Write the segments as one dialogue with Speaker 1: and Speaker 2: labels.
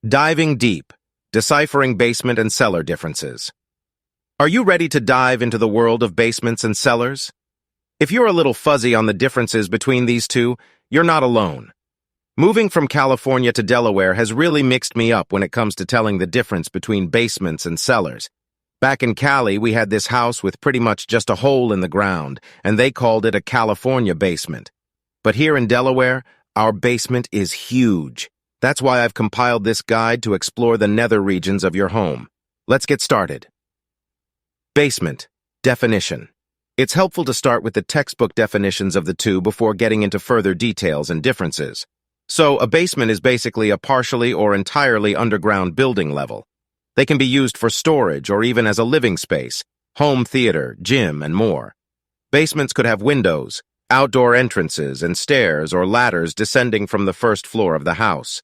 Speaker 1: Diving deep, deciphering basement and cellar differences. Are you ready to dive into the world of basements and cellars? If you're a little fuzzy on the differences between these two, you're not alone. Moving from California to Delaware has really mixed me up when it comes to telling the difference between basements and cellars. Back in Cali, we had this house with pretty much just a hole in the ground, and they called it a California basement. But here in Delaware, our basement is huge. That's why I've compiled this guide to explore the nether regions of your home. Let's get started. Basement. Definition. It's helpful to start with the textbook definitions of the two before getting into further details and differences. So, a basement is basically a partially or entirely underground building level. They can be used for storage or even as a living space, home theater, gym, and more. Basements could have windows, outdoor entrances, and stairs or ladders descending from the first floor of the house.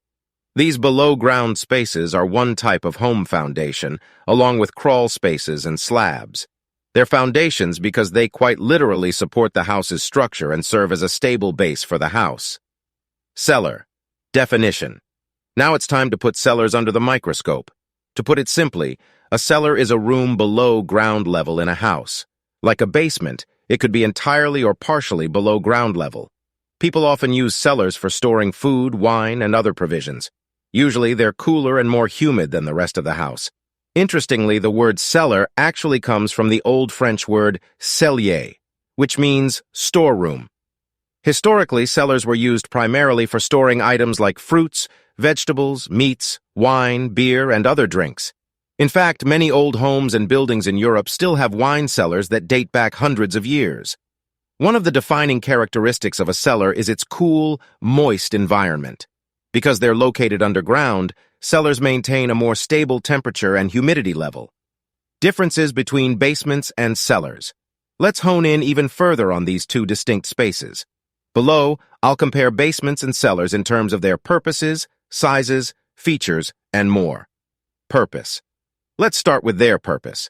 Speaker 1: These below-ground spaces are one type of home foundation, along with crawl spaces and slabs. They're foundations because they quite literally support the house's structure and serve as a stable base for the house. Cellar. Definition. Now it's time to put cellars under the microscope. To put it simply, a cellar is a room below ground level in a house. Like a basement, it could be entirely or partially below ground level. People often use cellars for storing food, wine, and other provisions. Usually, they're cooler and more humid than the rest of the house. Interestingly, the word cellar actually comes from the Old French word cellier, which means storeroom. Historically, cellars were used primarily for storing items like fruits, vegetables, meats, wine, beer, and other drinks. In fact, many old homes and buildings in Europe still have wine cellars that date back hundreds of years. One of the defining characteristics of a cellar is its cool, moist environment. Because they're located underground, cellars maintain a more stable temperature and humidity level. Differences between basements and cellars. Let's hone in even further on these two distinct spaces. Below, I'll compare basements and cellars in terms of their purposes, sizes, features, and more. Purpose. Let's start with their purpose.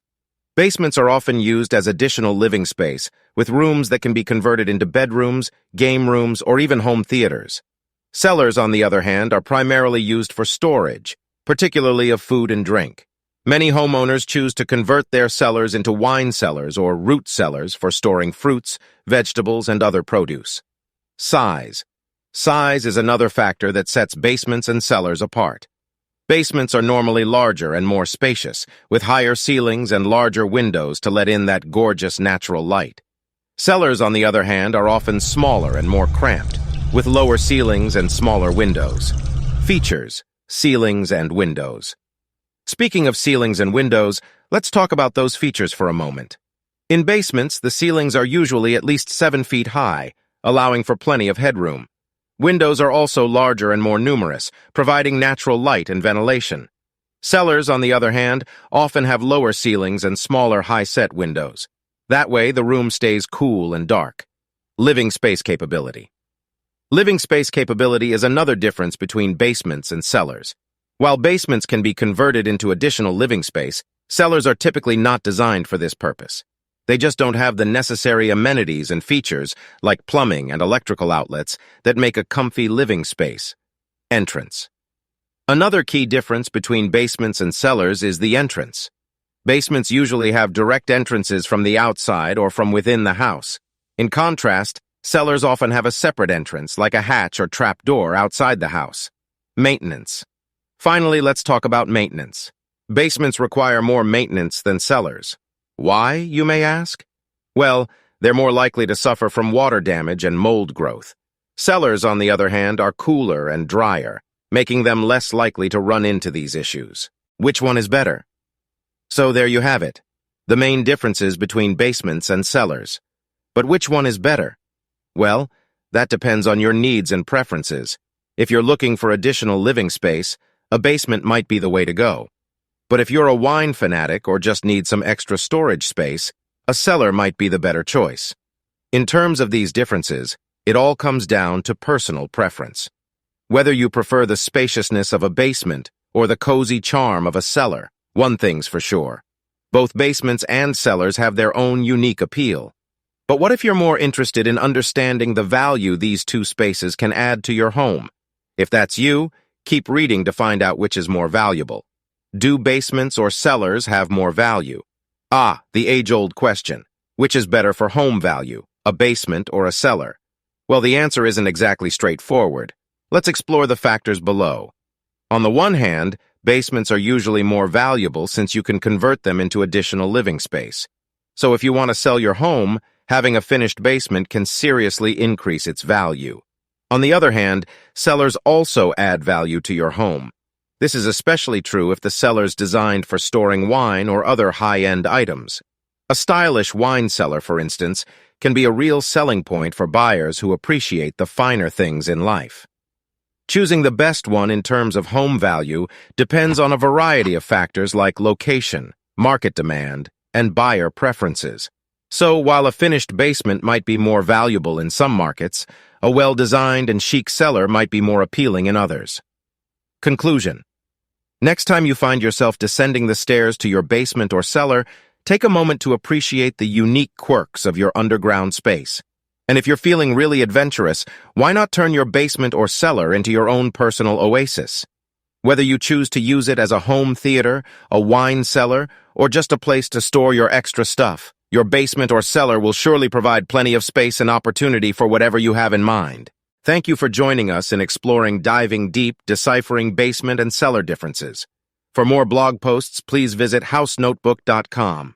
Speaker 1: Basements are often used as additional living space, with rooms that can be converted into bedrooms, game rooms, or even home theaters. Cellars, on the other hand, are primarily used for storage, particularly of food and drink. Many homeowners choose to convert their cellars into wine cellars or root cellars for storing fruits, vegetables, and other produce. Size. Size is another factor that sets basements and cellars apart. Basements are normally larger and more spacious, with higher ceilings and larger windows to let in that gorgeous natural light. Cellars, on the other hand, are often smaller and more cramped, with lower ceilings and smaller windows. Features, ceilings, and windows. Speaking of ceilings and windows, let's talk about those features for a moment. In basements, the ceilings are usually at least 7 feet high, allowing for plenty of headroom. Windows are also larger and more numerous, providing natural light and ventilation. Cellars, on the other hand, often have lower ceilings and smaller high-set windows. That way, the room stays cool and dark. Living space capability. Living space capability is another difference between basements and cellars. While basements can be converted into additional living space, cellars are typically not designed for this purpose. They just don't have the necessary amenities and features, like plumbing and electrical outlets, that make a comfy living space. Entrance. Another key difference between basements and cellars is the entrance. Basements usually have direct entrances from the outside or from within the house. In contrast, cellars often have a separate entrance, like a hatch or trap door outside the house. Maintenance. Finally, let's talk about maintenance. Basements require more maintenance than cellars. Why, you may ask? Well, they're more likely to suffer from water damage and mold growth. Cellars, on the other hand, are cooler and drier, making them less likely to run into these issues. Which one is better? So there you have it, the main differences between basements and cellars. But which one is better? Well, that depends on your needs and preferences. If you're looking for additional living space, a basement might be the way to go. But if you're a wine fanatic or just need some extra storage space, a cellar might be the better choice. In terms of these differences, it all comes down to personal preference. Whether you prefer the spaciousness of a basement or the cozy charm of a cellar, one thing's for sure. Both basements and cellars have their own unique appeal. But what if you're more interested in understanding the value these two spaces can add to your home? If that's you, Keep reading to find out which is more valuable. Do basements or cellars have more value? Ah, the age-old question. Which is better for home value, a basement or a cellar? Well, the answer isn't exactly straightforward. Let's explore the factors below. On the one hand, basements are usually more valuable since you can convert them into additional living space. So if you want to sell your home, having a finished basement can seriously increase its value. On the other hand, cellars also add value to your home. This is especially true if the cellar's designed for storing wine or other high-end items. A stylish wine cellar, for instance, can be a real selling point for buyers who appreciate the finer things in life. Choosing the best one in terms of home value depends on a variety of factors like location, market demand, and buyer preferences. So, while a finished basement might be more valuable in some markets, a well-designed and chic cellar might be more appealing in others. Conclusion. Next time you find yourself descending the stairs to your basement or cellar, take a moment to appreciate the unique quirks of your underground space. And if you're feeling really adventurous, why not turn your basement or cellar into your own personal oasis? Whether you choose to use it as a home theater, a wine cellar, or just a place to store your extra stuff, your basement or cellar will surely provide plenty of space and opportunity for whatever you have in mind. Thank you for joining us in exploring diving deep, deciphering basement and cellar differences. For more blog posts, please visit housenotebook.com.